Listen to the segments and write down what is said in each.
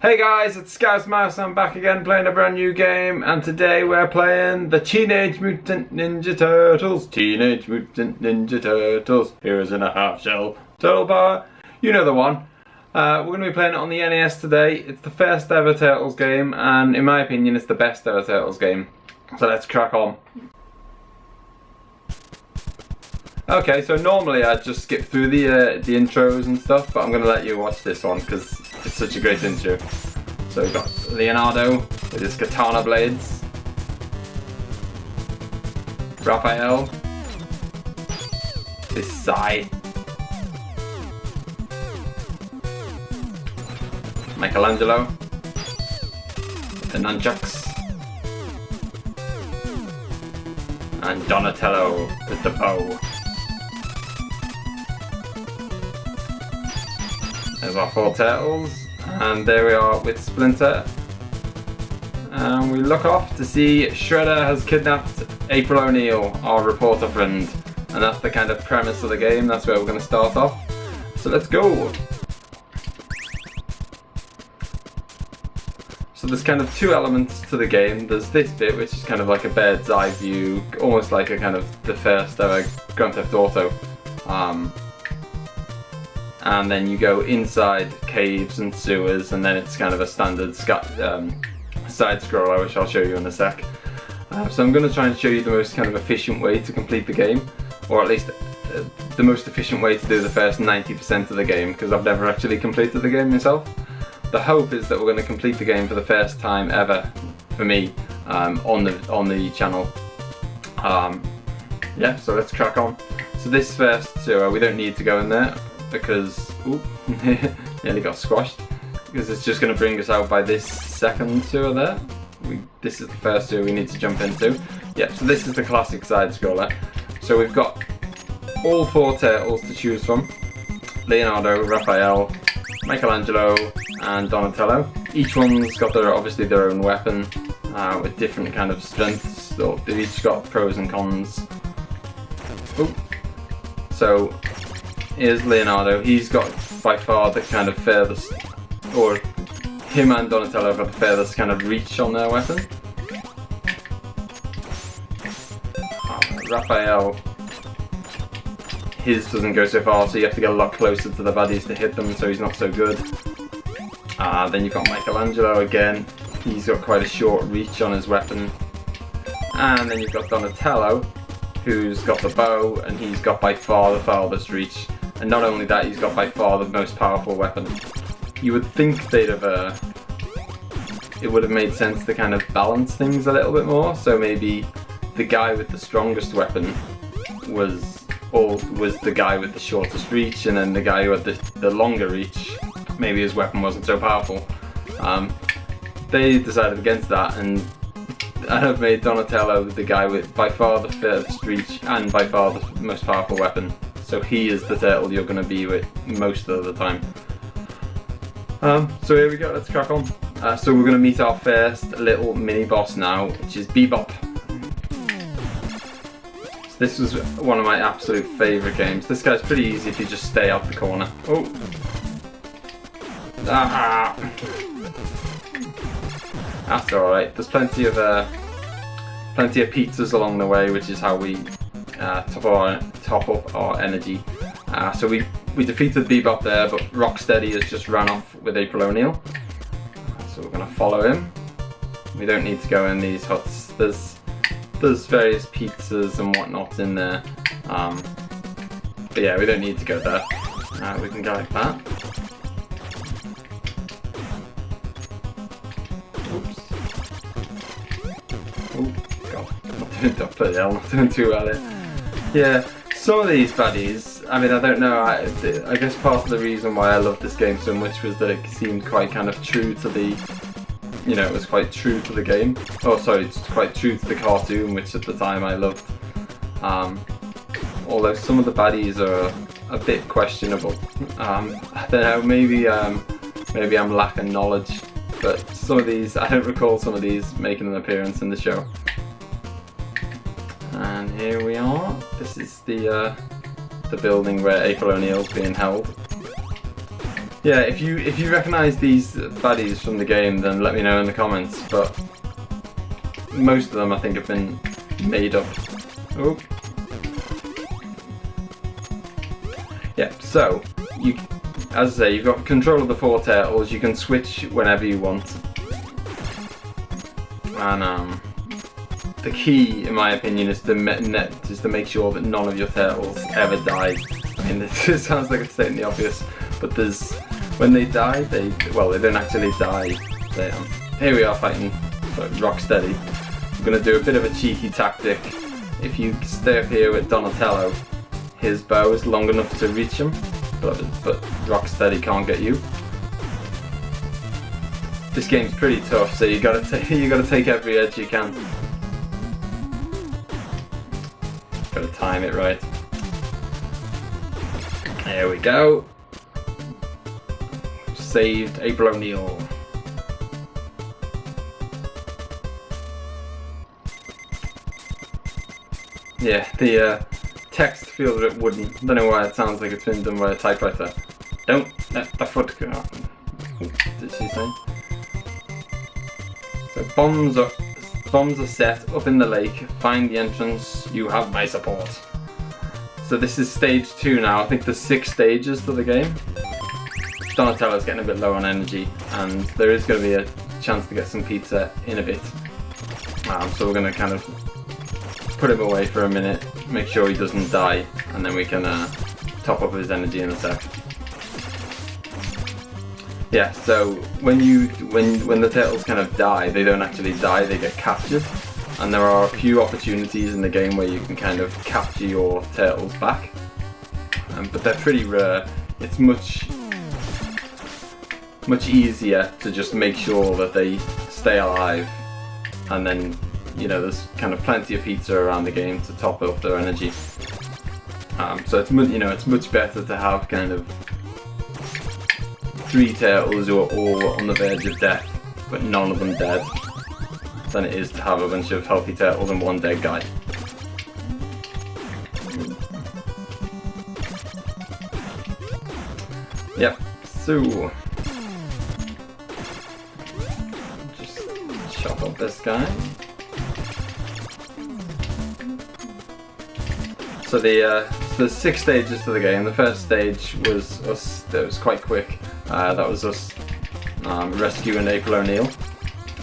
Hey guys, it's ScouseMouse. I'm back again playing a brand new game, and today we're playing the Teenage Mutant Ninja Turtles. Teenage Mutant Ninja Turtles. Heroes in a half shell. Turtle power. You know the one. We're going to be playing it on the NES today. It's the first ever Turtles game, and in my opinion it's the best ever Turtles game. So let's crack on. Okay, so normally I'd just skip through the intros and stuff, but I'm going to let you watch this one because it's such a great intro. So we've got Leonardo with his katana blades, Raphael, this Sai, Michelangelo, the nunchucks, and Donatello with the bow. There's our 4 turtles, and there we are with Splinter. And we look off to see Shredder has kidnapped April O'Neil, our reporter friend. And that's the kind of premise of the game, that's where we're going to start off. So let's go! So there's kind of 2 elements to the game. There's this bit, which is kind of like a bird's eye view, almost like a kind of the first ever Grand Theft Auto. And then you go inside caves and sewers, and then it's kind of a standard side scroller, which I'll show you in a sec. So I'm going to try and show you the most kind of efficient way to complete the game, or at least the most efficient way to do the first 90% of the game, because I've never actually completed the game myself. The hope is that we're going to complete the game for the first time ever, for me, on the channel. Yeah, so let's crack on. So this first sewer, we don't need to go in there, because, ooh, nearly got squashed, because it's just going to bring us out by this second sewer there. This is the first sewer we need to jump into. Yep, so this is the classic side scroller. So we've got all 4 turtles to choose from: Leonardo, Raphael, Michelangelo, and Donatello. Each one's got obviously their own weapon with different kind of strengths. So they've each got pros and cons. Ooh. So here's Leonardo. He's got by far the kind of furthest, or him and Donatello have got the furthest kind of reach on their weapon. Raphael, his doesn't go so far, so you have to get a lot closer to the baddies to hit them, so he's not so good. Then you've got Michelangelo again. He's got quite a short reach on his weapon. And then you've got Donatello, who's got the bow, and he's got by far the farthest reach. And not only that, he's got by far the most powerful weapon. You would think they'd have, it would have made sense to kind of balance things a little bit more. So maybe the guy with the strongest weapon was the guy with the shortest reach, and then the guy who had the longer reach, maybe his weapon wasn't so powerful. They decided against that, and have made Donatello the guy with by far the furthest reach and by far the most powerful weapon. So he is the turtle you're going to be with most of the time. So here we go, let's crack on. So we're going to meet our first little mini boss now, which is Bebop. So this was one of my absolute favourite games. This guy's pretty easy if you just stay out the corner. Oh! Ah! That's alright. There's plenty of pizzas along the way, which is how we top up our energy. So we defeated Bebop there, but Rocksteady has just ran off with April O'Neil. So we're going to follow him. We don't need to go in these huts. There's various pizzas and whatnot in there. But yeah, we don't need to go there. We can go like that. Oops. Oh god, not doing too well here. Yeah, some of these baddies, I mean, I don't know, I guess part of the reason why I loved this game so much was that it seemed quite kind of true to the, you know, it was quite true to the game. Oh sorry, it's quite true to the cartoon, which at the time I loved. Although some of the baddies are a bit questionable. I don't know, maybe I'm lacking knowledge, but some of these, I don't recall some of these making an appearance in the show. And here we are. This is the building where April O'Neil's being held. Yeah, if you recognise these baddies from the game, then let me know in the comments. But most of them, I think, have been made up. Oh. Yeah. So as I say, you've got control of the 4 turtles. You can switch whenever you want. And the key, in my opinion, is to make sure that none of your turtles ever die. I mean, this sounds like I'm stating the obvious, but when they die, they don't actually die. Here we are fighting Rocksteady. I'm going to do a bit of a cheeky tactic. If you stay up here with Donatello, his bow is long enough to reach him, but Rocksteady can't get you. This game's pretty tough, so you gotta take every edge you can. Gotta time it right. There we go. Saved April O'Neil. Yeah, the text feels a bit wooden. Don't know why it sounds like it's been done by a typewriter. Don't let the foot go. Did she say? So bombs are set up in the lake. Find the entrance. You have my support. So this is stage 2 now. I think there's 6 stages to the game. Donatello's getting a bit low on energy, and there is going to be a chance to get some pizza in a bit. So we're going to kind of put him away for a minute, make sure he doesn't die, and then we can top up his energy in a sec. Yeah, so when the turtles kind of die, they don't actually die, they get captured. And there are a few opportunities in the game where you can kind of capture your turtles back. But they're pretty rare. It's much easier to just make sure that they stay alive, and then, you know, there's kind of plenty of pizza around the game to top up their energy. So it's much better to have kind of 3 turtles who are all on the verge of death, but none of them dead, than it is to have a bunch of healthy turtles and 1 dead guy. Yep. So just chop up this guy. So there's 6 stages to the game. The first stage was us. That was quite quick. That was us rescuing April O'Neil.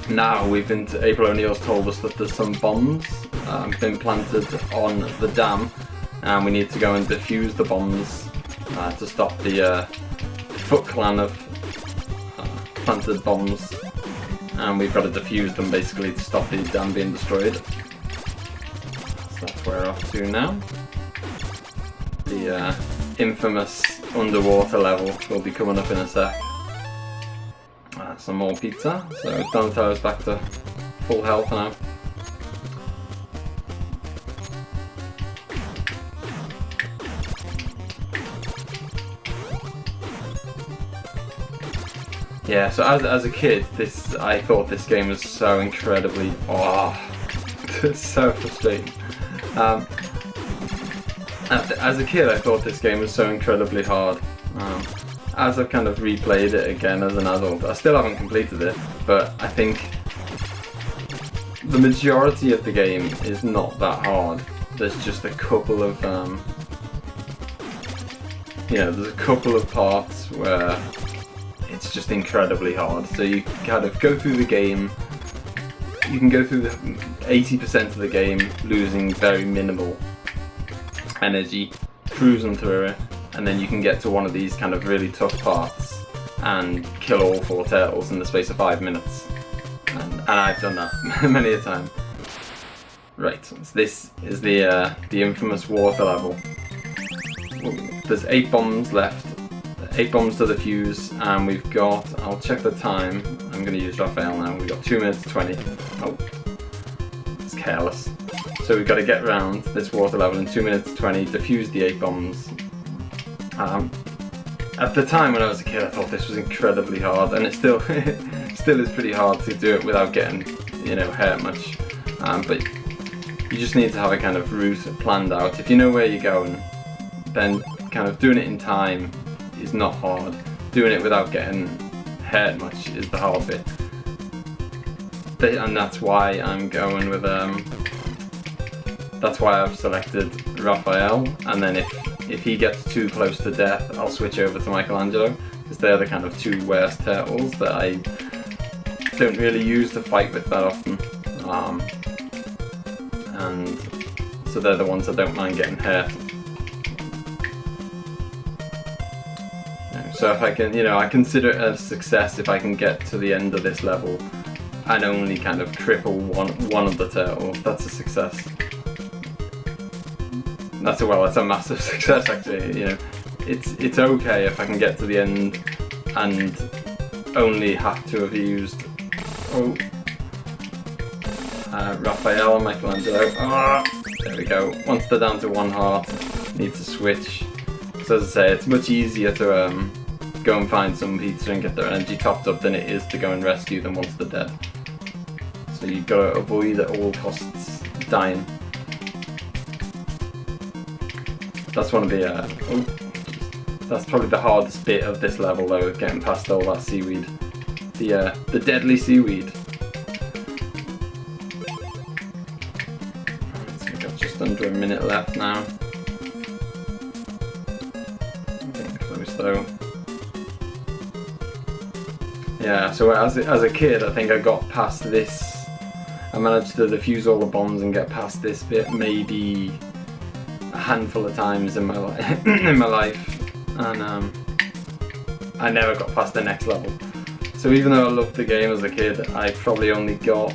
Now April O'Neil's told us that there's some bombs been planted on the dam, and we need to go and defuse the bombs to stop the Foot Clan of planted bombs, and we've got to defuse them basically to stop the dam being destroyed. So that's where we're off to now. The infamous underwater level will be coming up in a sec. Some more pizza, so Donatello's back to full health now. Yeah, so as a kid, I thought this game was so incredibly it's so frustrating. As a kid, I thought this game was so incredibly hard. As I've kind of replayed it again as an adult, I still haven't completed it, but I think the majority of the game is not that hard. There's just a couple of, there's a couple of parts where it's just incredibly hard. So you kind of go through the game, you can go through the 80% of the game losing very minimal energy, cruising through it, and then you can get to one of these kind of really tough parts and kill all 4 turtles in the space of 5 minutes. And I've done that many a time. Right, so this is the infamous water level. There's 8 bombs left, 8 bombs to defuse, and we've got, I'll check the time, I'm going to use Raphael now, we've got 2 minutes 20. Oh, it's careless. So we've got to get around this water level in 2 minutes 20, defuse the 8 bombs. At the time when I was a kid, I thought this was incredibly hard, and it still is pretty hard to do it without getting, hurt much. But you just need to have a kind of route planned out. If you know where you're going, then kind of doing it in time is not hard. doing it without getting hurt much is the hard bit. And that's why I'm going with that's why I've selected Raphael, and then if he gets too close to death, I'll switch over to Michelangelo, because they're the kind of two worst turtles that I don't really use to fight with that often. And so they're the ones I don't mind getting hurt. So if I can, I consider it a success if I can get to the end of this level and only kind of triple one of the turtles. That's a success. That's a massive success actually. It's okay if I can get to the end and only have to have used Raphael and Michelangelo. There we go. Once they're down to 1 heart, need to switch. So as I say, it's much easier to go and find some pizza and get their energy topped up than it is to go and rescue them once they're dead. So you've got to avoid at all costs dying. That's one of the that's probably the hardest bit of this level though, getting past all that seaweed. The deadly seaweed. So we've got just under a minute left now. Getting close though. Yeah, so as a kid, I think I got past this. I managed to defuse all the bombs and get past this bit maybe a handful of times in my life, and I never got past the next level. So even though I loved the game as a kid, I probably only got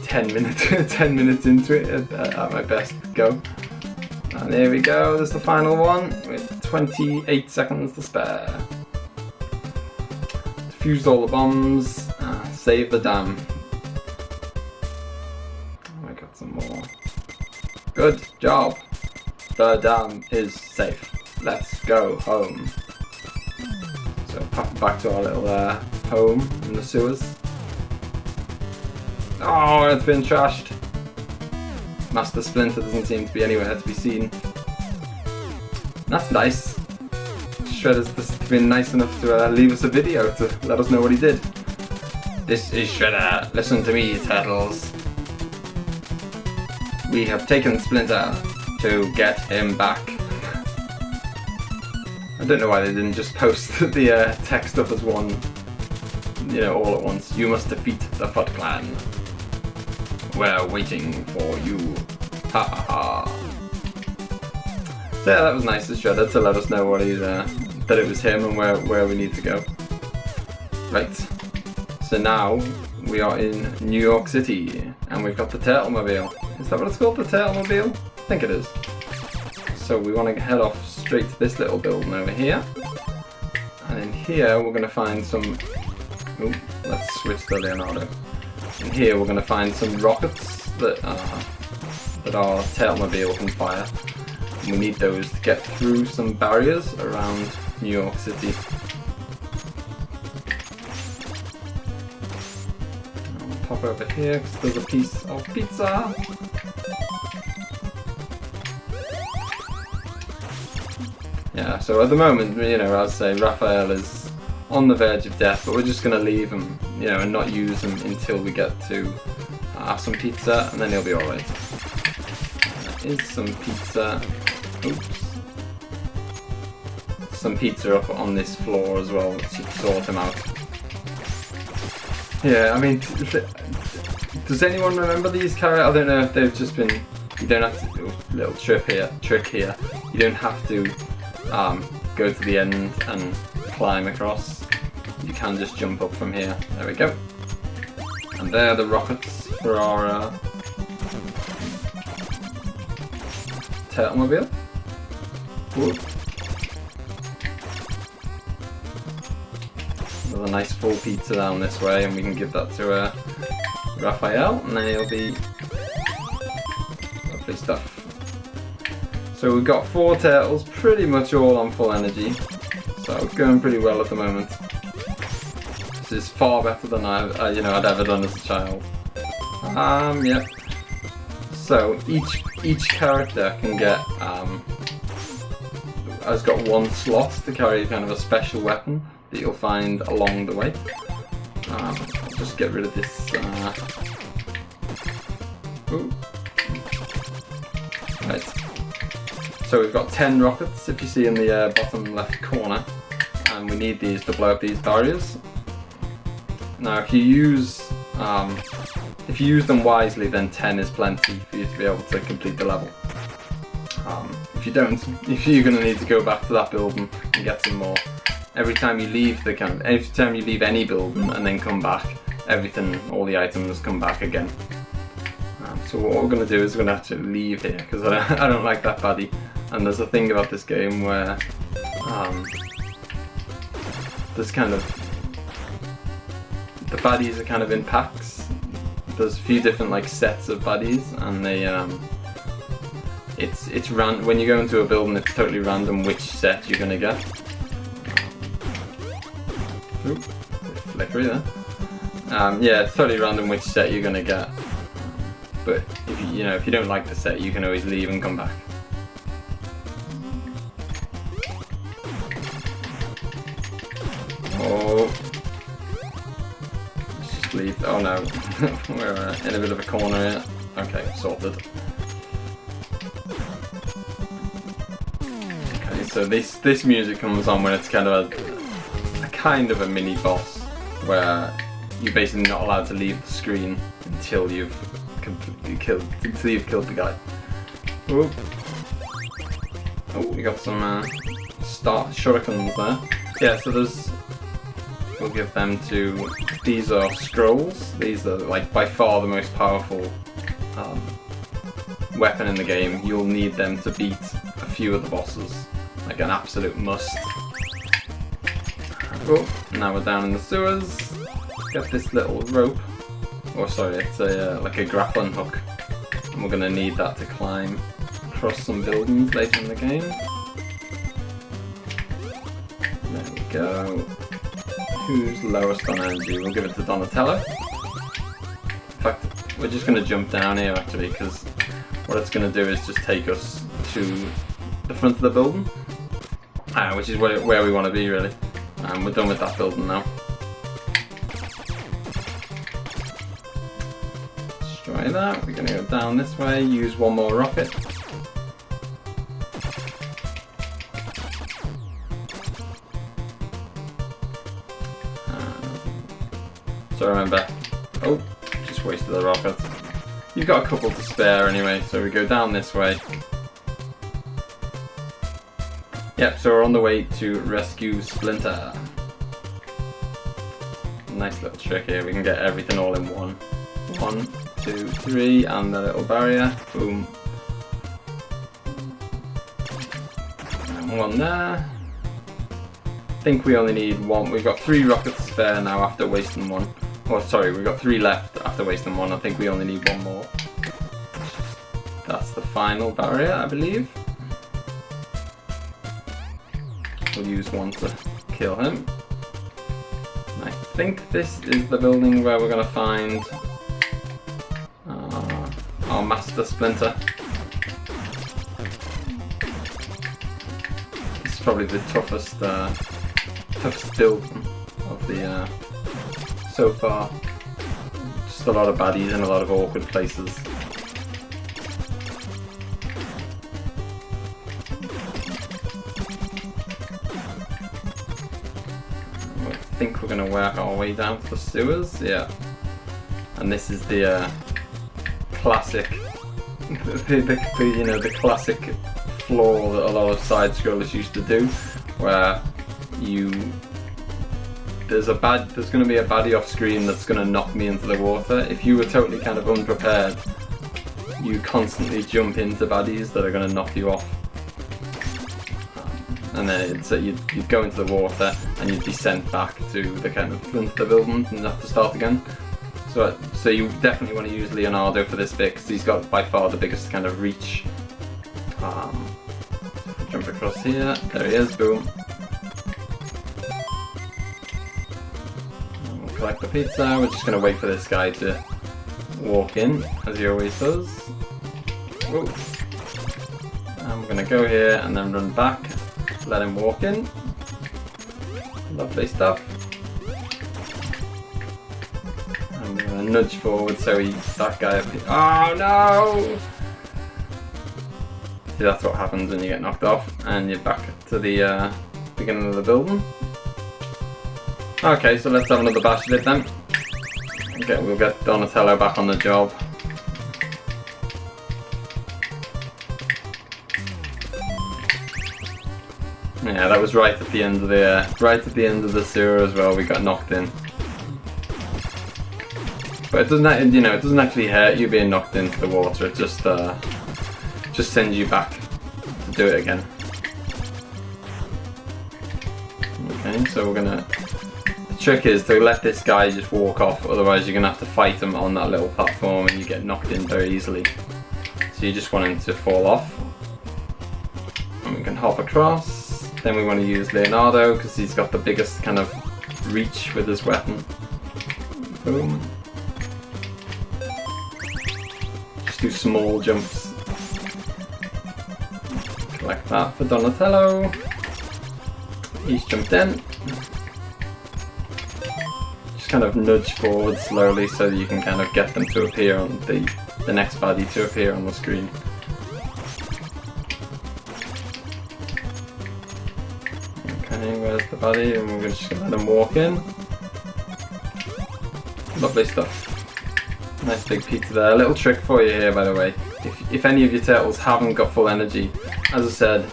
10 minutes into it at my best go. And here we go. There's the final one with 28 seconds to spare. Defused all the bombs. Save the dam. Oh, I got some more. Good job. The dam is safe. Let's go home. So back to our little home in the sewers. Oh, it's been trashed. Master Splinter doesn't seem to be anywhere to be seen. That's nice. Shredder's just been nice enough to leave us a video to let us know what he did. This is Shredder. Listen to me, turtles. We have taken Splinter to get him back. I don't know why they didn't just post the text up as one, all at once. You must defeat the Foot Clan. We're waiting for you. Ha ha ha. So yeah, that was nice of Shredder to let us know what that it was him and where we need to go. Right. So now we are in New York City and we've got the Turtlemobile. Is that what it's called? The Turtlemobile? I think it is. So we want to head off straight to this little building over here. And in here we're going to find some... Oh, let's switch to Leonardo. In here we're going to find some rockets that our Turtlemobile can fire. And we need those to get through some barriers around New York City. I'll pop over here because there's a piece of pizza. Yeah, so at the moment, as I say, Raphael is on the verge of death, but we're just going to leave him, and not use him until we get to some pizza, and then he'll be alright. There is some pizza. Oops. Some pizza up on this floor as well, which should sort him out. Yeah, I mean, does anyone remember these characters? I don't know if they've just been... You don't have to do a little trick here. You don't have to go to the end and climb across. You can just jump up from here. There we go. And there are the rockets for our Turtlemobile. There's a nice full pizza down this way, and we can give that to Raphael, and then he'll be lovely stuff. So we've got 4 turtles, pretty much all on full energy, so it's going pretty well at the moment. This is far better than I'd ever done as a child. Yep. So each character can get has got one slot to carry kind of a special weapon that you'll find along the way. I'll just get rid of this. Ooh. Right. So we've got 10 rockets, if you see in the bottom left corner, and we need these to blow up these barriers. Now, if you use them wisely, then 10 is plenty for you to be able to complete the level. If you don't, you're going to need to go back to that building and get some more. Every time you leave any building and then come back, all the items come back again. So what we're going to do is we're going to actually leave here because I don't like that baddie. And there's a thing about this game where there's kind of the baddies are kind of in packs. There's a few different like sets of baddies, and they it's when you go into a building, it's totally random which set you're gonna get. Oop, flickery there. Yeah, it's totally random which set you're gonna get. But if you don't like the set, you can always leave and come back. Oh, let's just leave. Oh no, we're in a bit of a corner here. Okay, sorted. Okay, so this music comes on when it's kind of a mini boss, where you're basically not allowed to leave the screen until you've completely killed the guy. Ooh. Oh, we got some start shurikens there. Yeah, so we'll give them to, these are scrolls. These are like by far the most powerful weapon in the game. You'll need them to beat a few of the bosses, like an absolute must. Oh, now we're down in the sewers. Get this little rope. Oh, sorry, it's like a grappling hook. And we're gonna need that to climb across some buildings later in the game. There we go. Who's lowest on energy? We'll give it to Donatello. In fact, we're just gonna jump down here actually, because what it's gonna do is just take us to the front of the building, which is where we want to be really. We're done with that building now. Let's try that. We're going to go down this way, use one more rocket. So remember, oh, just wasted the rockets. You've got a couple to spare anyway, so we go down this way. Yep, so we're on the way to rescue Splinter. Nice little trick here, we can get everything all in one. 1, 2, 3, and the little barrier. Boom. And one there. I think we only need one. We've got 3 rockets spare now after wasting one. Oh, sorry, we've got 3 left after wasting one. I think we only need one more. That's the final barrier, I believe. We'll use one to kill him. I think this is the building where we're going to find our Master Splinter. This is probably the toughest building of the so far. Just a lot of baddies and a lot of awkward places. I think we're going to work our way down to the sewers, yeah. And this is the classic, the classic flaw that a lot of side scrollers used to do, where there's going to be a baddie off screen that's going to knock me into the water. If you were totally kind of unprepared, you constantly jump into baddies that are going to knock you off. And then you'd go into the water and you'd be sent back to the kind of front of the building and have to start again. So you definitely want to use Leonardo for this bit because he's got by far the biggest kind of reach. Jump across here, there he is, boom. And we'll collect the pizza, we're just going to wait for this guy to walk in, as he always does. Whoa. And we're going to go here and then run back. let him walk in. Lovely stuff. I'm gonna nudge forward so that guy. Oh no! See, that's what happens when you get knocked off, and you're back to the beginning of the building. Okay, so let's have another bash of it then. Okay, we'll get Donatello back on the job. Yeah, that was right at the end of the sewer as well. We got knocked in, but it doesn't, you know, it doesn't actually hurt you being knocked into the water. It just sends you back to do it again. Okay, so we're gonna. The trick is to let this guy just walk off. Otherwise, you're gonna have to fight him on that little platform, and you get knocked in very easily. So you just want him to fall off, and we can hop across. Then we want to use Leonardo because he's got the biggest kind of reach with his weapon. Boom. Just do small jumps. Like that for Donatello. He's jumped in. Just kind of nudge forward slowly so that you can kind of get them to appear on the next baddie to appear on the screen. Okay, where's the baddie? And we're just gonna let him walk in. Lovely stuff. Nice big pizza there. A little trick for you here, by the way. If any of your turtles haven't got full energy, as I said,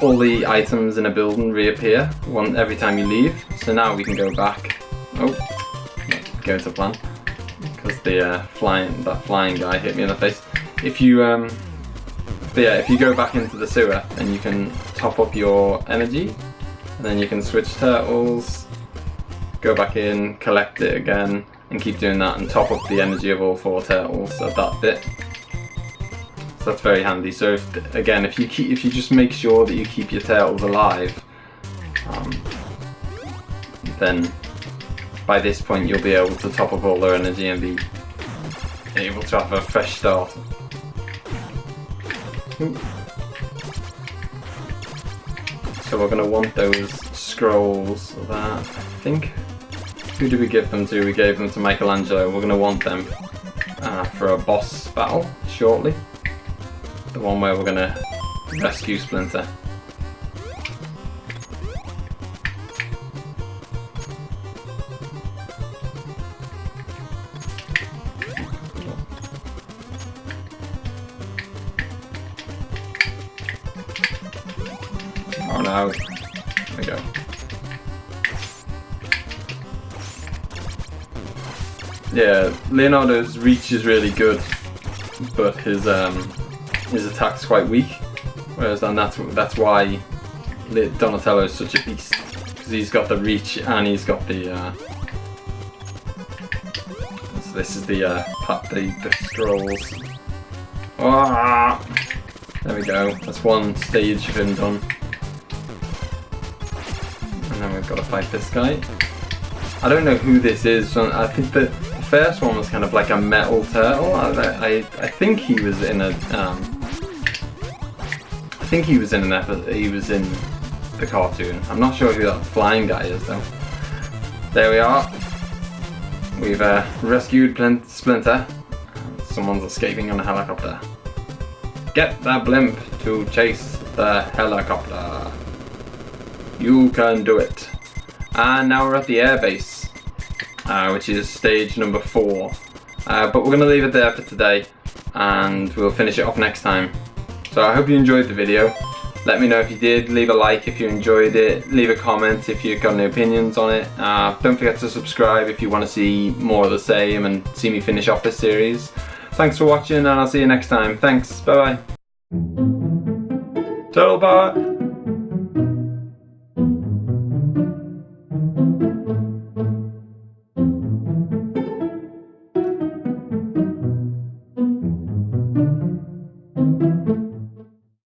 all the items in a building reappear every time you leave. So now we can go back. Oh, not going to plan because the flying guy hit me in the face. If you but yeah, if you go back into the sewer, then you can top up your energy, and then you can switch turtles, go back in, collect it again, and keep doing that, and top up the energy of all 4 turtles of that bit. So that's very handy. So if you just make sure that you keep your turtles alive, then by this point you'll be able to top up all their energy and be able to have a fresh start. So we're going to want those scrolls that, I think, who did we give them to? We gave them to Michelangelo. We're going to want them for a boss battle shortly. The one where we're going to rescue Splinter. Oh no, there we go. Yeah, Leonardo's reach is really good, but his attack's quite weak. Whereas that's why Donatello is such a beast, because he's got the reach and he's got the. So this is the scrolls. Ah, there we go. That's one stage of him done. And then we've got to fight this guy. I don't know who this is. So I think the first one was kind of like a metal turtle. I think he was in a. I think he was in an episode. He was in the cartoon. I'm not sure who that flying guy is though. There we are. We've rescued Splinter. Someone's escaping on a helicopter. Get that blimp to chase the helicopter. You can do it. And now we're at the airbase, which is stage number 4. But we're going to leave it there for today, and we'll finish it off next time. So I hope you enjoyed the video. Let me know if you did. Leave a like if you enjoyed it. Leave a comment if you've got any opinions on it. Don't forget to subscribe if you want to see more of the same and see me finish off this series. Thanks for watching, and I'll see you next time. Thanks. Bye bye. Turtle power.